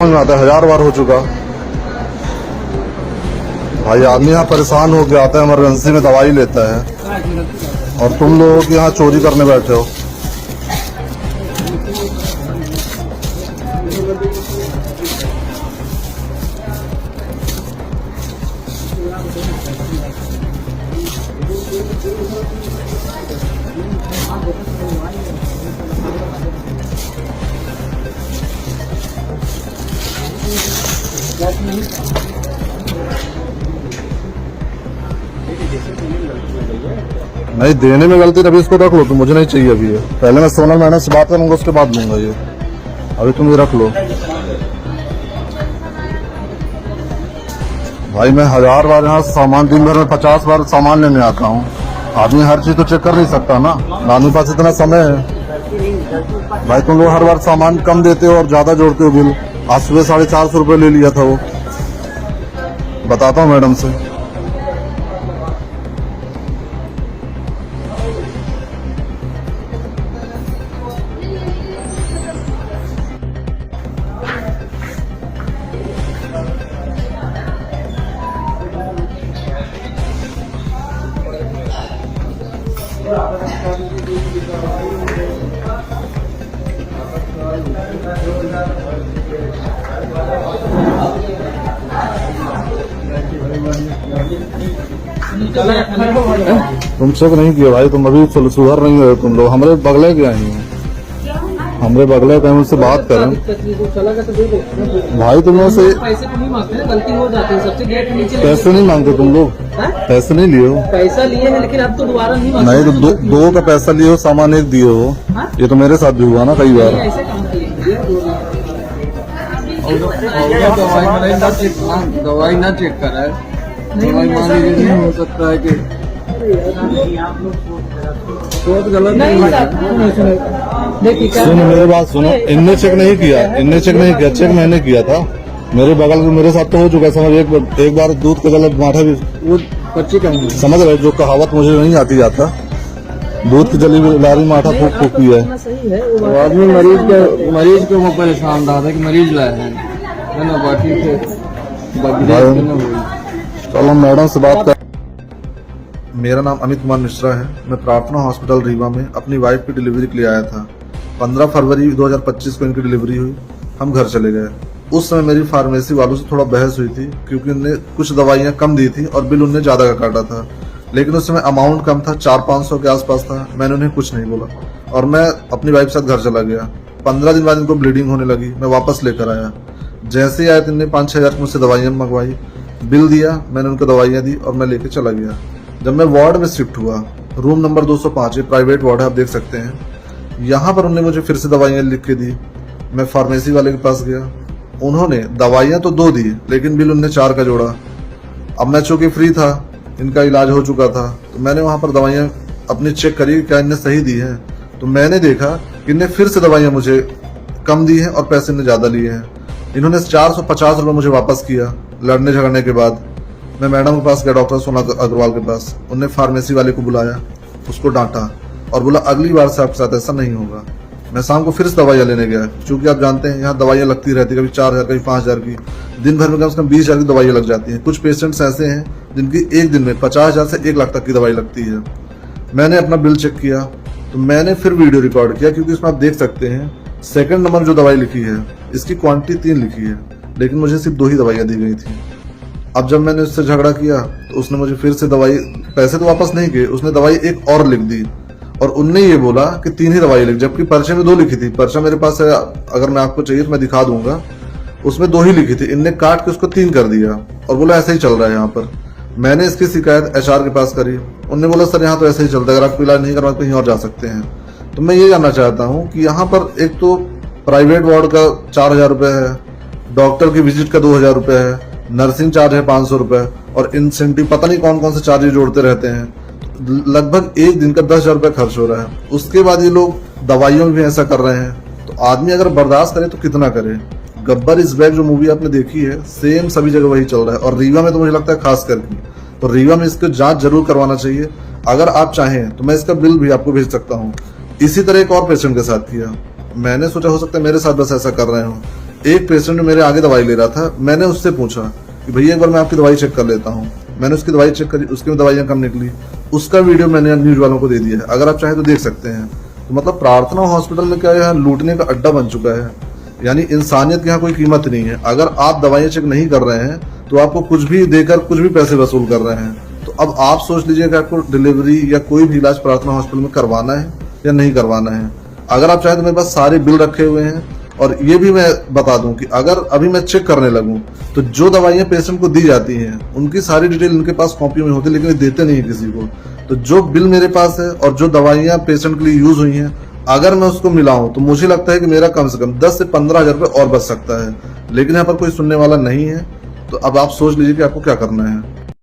समझ में आता है, 1000 बार हो चुका भाई। आदमी यहाँ परेशान हो गया, आता है इमरजेंसी में दवाई लेता है और तुम लोग यहाँ चोरी करने बैठे हो। नहीं देने में गलती, अभी इसको रख लो, तुम मुझे नहीं चाहिए अभी ये। पहले मैं सोनल मैडम से बात करूंगा, उसके बाद लूंगा ये। अभी तुम ये रख लो भाई। मैं 1000 बार यहाँ सामान, दिन भर में 50 बार सामान लेने आता हूँ। आदमी हर चीज तो चेक कर नहीं सकता ना, आदमी पास इतना समय है भाई। तुम लोग हर बार सामान कम देते हो और ज्यादा जोड़ते हो बिल। आज सुबह 450 रुपये ले लिया था वो, बताता हूँ मैडम से। तुम चेक नहीं किया भाई, तुम अभी सुधर नहीं हो तुम लोग। हमरे बगले के आई हो, हमरे बगले के उनसे बात करें भाई। तुम लोग से पैसे तो नहीं मांगते, गलती हो जाती है सबसे। गेट नीचे पैसे नहीं मांगते तुम लोग, पैसे नहीं लिए हो। पैसा लिए हैं लेकिन अब तो दोबारा नहीं मांगते। नहीं तो दो का पैसा लिए हो, सामान एक दिए हो। ये तो मेरे साथ भी हुआ ना कई बार। ऐसे काम किए दवाई ना चेक करा है, दवाई मान लीजिए नहीं हो सकता है कि बहुत गलत नहीं है। देखिए सुनो मेरी बात सुनो, इनने चेक नहीं किया, इनने चेक नहीं किया, चेक मैंने किया था। मेरे बगल में मेरे साथ तो हो चुका है। समझ एक बार दूध का गलत माठा भी, वो पर्ची कहीं समझ रहे, जो कहावत मुझे नहीं आती जाता, दूध की जली लारी माठा फूक फूक की है। सही है तो आदमी मरीज को वो परेशान रहा था कि मरीज लाए हैं ना, बाकी से चलो मैडम से बात कर। मेरा नाम अमित कुमार मिश्रा है। मैं प्रार्थना हॉस्पिटल रीवा में अपनी वाइफ की डिलीवरी के लिए आया था। 15 फरवरी 2025 को इनकी डिलीवरी हुई। हम घर चले गए। उस समय मेरी फार्मेसी वालों से थोड़ा बहस हुई थी, क्योंकि उनने कुछ दवाइयां कम दी थी और बिल उनने ज्यादा का काटा था। लेकिन उस समय अमाउंट कम था, 400-500 के आसपास था। मैंने उन्हें कुछ नहीं बोला और मैं अपनी वाइफ के साथ घर चला गया। 15 दिन बाद इनको ब्लीडिंग होने लगी। मैं वापस लेकर आया। जैसे ही आया इनने 5-6 हजार मुझसे दवाइयां मंगवाई, बिल दिया, मैंने उनको दवाइयां दी और मैं लेके चला गया। जब मैं वार्ड में शिफ्ट हुआ, रूम नंबर 205, ये प्राइवेट वार्ड है, आप देख सकते हैं। यहाँ पर उन्होंने मुझे फिर से दवाइयाँ लिख के दी। मैं फार्मेसी वाले के पास गया। उन्होंने दवाइयाँ तो 2 दी, लेकिन बिल उनने 4 का जोड़ा। अब मैं चूंकि फ्री था, इनका इलाज हो चुका था, तो मैंने वहाँ पर दवाइयाँ अपनी चेक करी, क्या इनने सही दी है। तो मैंने देखा कि इनने फिर से दवाइयाँ मुझे कम दी है और पैसे इनने ज्यादा लिए हैं। इन्होंने 450 रुपये मुझे वापस किया। लड़ने झगड़ने के बाद मैं मैडम के पास गया, डॉक्टर सोना अग्रवाल के पास। उनने फार्मेसी वाले को बुलाया, उसको डांटा और बोला अगली बार से आपके साथ ऐसा नहीं होगा। मैं शाम को फिर से दवाइयाँ लेने गया, क्योंकि आप जानते हैं यहाँ दवाइयाँ लगती रहती है, कभी 4000 कभी 5000 की। दिन भर में कम से कम 20,000 की दवाइयाँ लग जाती हैं। कुछ पेशेंट्स ऐसे हैं जिनकी एक दिन में 50,000 से 1 लाख तक की दवाई लगती है। मैंने अपना बिल चेक किया तो मैंने फिर वीडियो रिकॉर्ड किया, क्योंकि इसमें आप देख सकते हैं सेकंड नंबर जो दवाई लिखी है, इसकी क्वांटिटी 3 लिखी है, लेकिन मुझे सिर्फ 2 ही दवाइयाँ दी गई थी। अब जब मैंने उससे झगड़ा किया तो उसने मुझे फिर से दवाई, पैसे तो वापस नहीं किए, उसने दवाई एक और लिख दी और उनने ये बोला कि 3 ही दवाई लिख, जबकि पर्चे में 2 लिखी थी। पर्चा मेरे पास है, अगर मैं आपको चाहिए तो मैं दिखा दूंगा। उसमें 2 ही लिखी थी, इनने काट के उसको 3 कर दिया और बोला ऐसे ही चल रहा है यहाँ पर। मैंने इसकी शिकायत HR के पास करी। उनने बोला सर यहाँ तो ऐसे ही चलता है, अगर आपको इलाज नहीं करवा कहीं और जा सकते हैं। तो मैं ये जानना चाहता हूँ कि यहाँ पर एक तो प्राइवेट वार्ड का 4000 रुपये है, डॉक्टर की विजिट का 2000 रुपये है, नर्सिंग चार्ज है 500 रुपये और इंसेंटिव पता नहीं कौन कौन से चार्जेस जोड़ते रहते हैं। लगभग एक दिन का 10,000 रुपये खर्च हो रहा है। उसके बाद ये लोग दवाइयों में भी ऐसा कर रहे हैं। तो आदमी अगर बर्दाश्त करे तो कितना करे। गब्बर इज बैक जो मूवी आपने देखी है, सेम सभी जगह वही चल रहा है और रीवा में तो मुझे लगता है खास करके। तो रीवा में इसकी जांच जरूर करवाना चाहिए। अगर आप चाहें तो मैं इसका बिल भी आपको भेज सकता हूँ। इसी तरह एक और पेशेंट के साथ किया। मैंने सोचा हो सकता है मेरे साथ बस ऐसा कर रहे हो। एक पेशेंट मेरे आगे दवाई ले रहा था, मैंने उससे पूछा कि भैया एक बार मैं आपकी दवाई चेक कर लेता हूँ। मैंने उसकी दवाई चेक करी, उसकी दवाइयाँ कम निकली। उसका वीडियो मैंने न्यूज वालों को दे दिया है, अगर आप चाहे तो देख सकते हैं। तो मतलब प्रार्थना हॉस्पिटल में क्या यहाँ लूटने का अड्डा बन चुका है, यानी इंसानियत की यहाँ कोई कीमत नहीं है। अगर आप दवाइयाँ चेक नहीं कर रहे हैं तो आपको कुछ भी देकर कुछ भी पैसे वसूल कर रहे हैं। तो अब आप सोच लीजिए कि आपको डिलीवरी या कोई भी इलाज प्रार्थना हॉस्पिटल में करवाना है या नहीं करवाना है। अगर आप चाहे तो मेरे पास सारे बिल रखे हुए हैं, और ये भी मैं बता दूं कि अगर अभी मैं चेक करने लगूं तो जो दवाइयां पेशेंट को दी जाती हैं उनकी सारी डिटेल उनके पास कॉपी में होती है, लेकिन ये देते नहीं है किसी को। तो जो बिल मेरे पास है और जो दवाइयां पेशेंट के लिए यूज हुई हैं, अगर मैं उसको मिलाऊं तो मुझे लगता है कि मेरा कम से कम 10 से 15 हजार रुपये और बच सकता है। लेकिन यहाँ पर कोई सुनने वाला नहीं है। तो अब आप सोच लीजिए कि आपको क्या करना है।